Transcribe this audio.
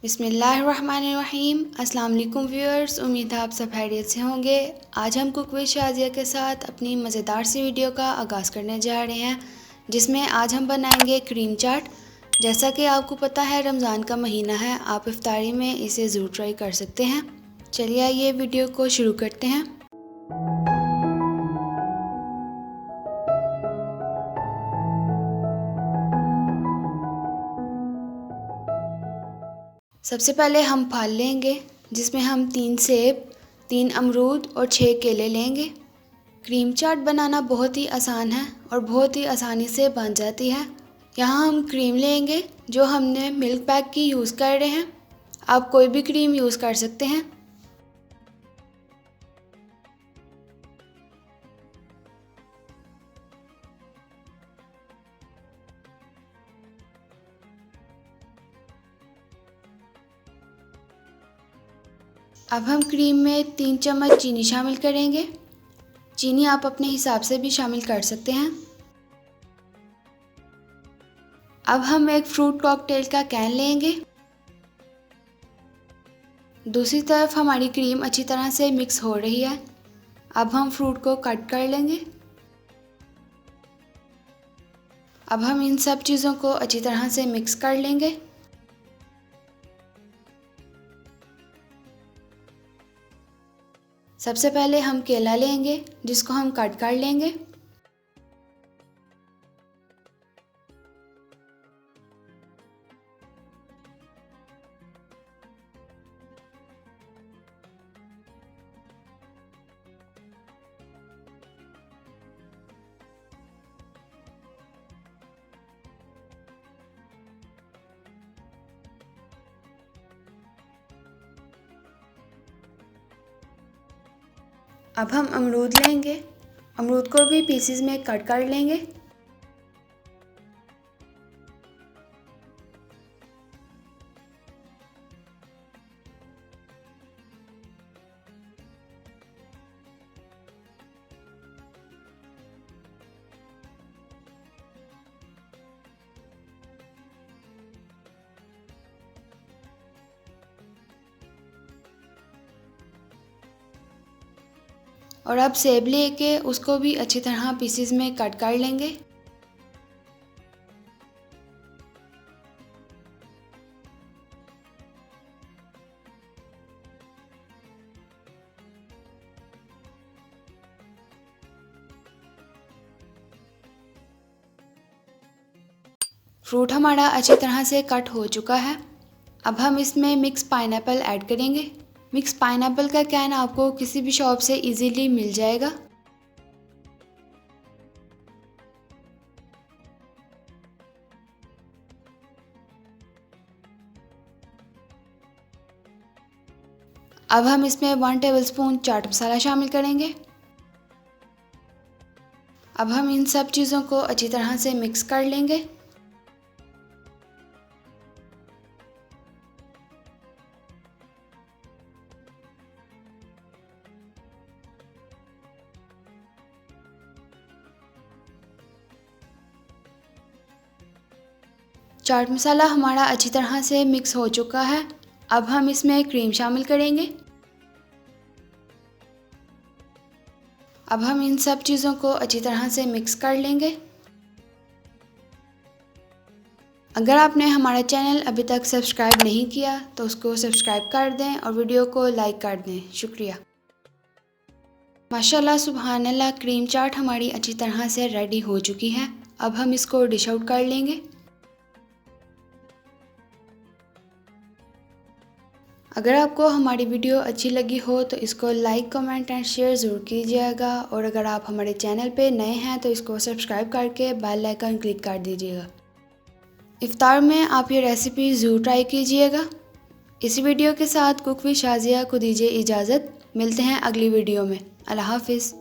बिस्मिल्लाहिर्रहमानिर्रहीम। अस्सलाम वालेकुम व्यूअर्स, उम्मीद है आप सब खैरियत से होंगे। आज हम कुक विद शाज़िया के साथ अपनी मज़ेदार सी वीडियो का आगाज़ करने जा रहे हैं, जिसमें आज हम बनाएंगे क्रीम चाट। जैसा कि आपको पता है रमज़ान का महीना है, आप इफ्तारी में इसे ज़रूर ट्राई कर सकते हैं। चलिए आइए वीडियो को शुरू करते हैं। सबसे पहले हम फल लेंगे, जिसमें हम 3 सेब, 3 अमरूद और 6 केले लेंगे। क्रीम चाट बनाना बहुत ही आसान है और बहुत ही आसानी से बन जाती है। यहाँ हम क्रीम लेंगे जो हमने मिल्क पैक की यूज़ कर रहे हैं। आप कोई भी क्रीम यूज़ कर सकते हैं। अब हम क्रीम में 3 चम्मच चीनी शामिल करेंगे। चीनी आप अपने हिसाब से भी शामिल कर सकते हैं। अब हम एक फ्रूट कॉकटेल का कैन लेंगे। दूसरी तरफ हमारी क्रीम अच्छी तरह से मिक्स हो रही है। अब हम फ्रूट को कट कर लेंगे। अब हम इन सब चीज़ों को अच्छी तरह से मिक्स कर लेंगे। सबसे पहले हम केला लेंगे, जिसको हम कट कर लेंगे। अब हम अमरूद लेंगे, अमरूद को भी पीसेस में कट कर लेंगे। और अब सेब लेके उसको भी अच्छी तरह पीसेस में कट कर लेंगे। फ्रूट हमारा अच्छी तरह से कट हो चुका है। अब हम इसमें मिक्स पाइनएप्पल ऐड करेंगे। मिक्स पाइनएप्पल का कैन आपको किसी भी शॉप से इजीली मिल जाएगा। अब हम इसमें 1 टेबलस्पून चाट मसाला शामिल करेंगे। अब हम इन सब चीज़ों को अच्छी तरह से मिक्स कर लेंगे। चाट मसाला हमारा अच्छी तरह से मिक्स हो चुका है। अब हम इसमें क्रीम शामिल करेंगे। अब हम इन सब चीज़ों को अच्छी तरह से मिक्स कर लेंगे। अगर आपने हमारा चैनल अभी तक सब्सक्राइब नहीं किया तो उसको सब्सक्राइब कर दें और वीडियो को लाइक कर दें। शुक्रिया। माशाल्लाह सुभान अल्लाह, क्रीम चाट हमारी अच्छी तरह से रेडी हो चुकी है। अब हम इसको डिश आउट कर लेंगे। अगर आपको हमारी वीडियो अच्छी लगी हो तो इसको लाइक, कमेंट एंड शेयर ज़रूर कीजिएगा। और अगर आप हमारे चैनल पे नए हैं तो इसको सब्सक्राइब करके बेल आइकन क्लिक कर दीजिएगा। इफ्तार में आप ये रेसिपी ज़रूर ट्राई कीजिएगा। इस वीडियो के साथ कुक विद शाज़िया को दीजिए इजाज़त। मिलते हैं अगली वीडियो में। अल्लाह हाफिज़।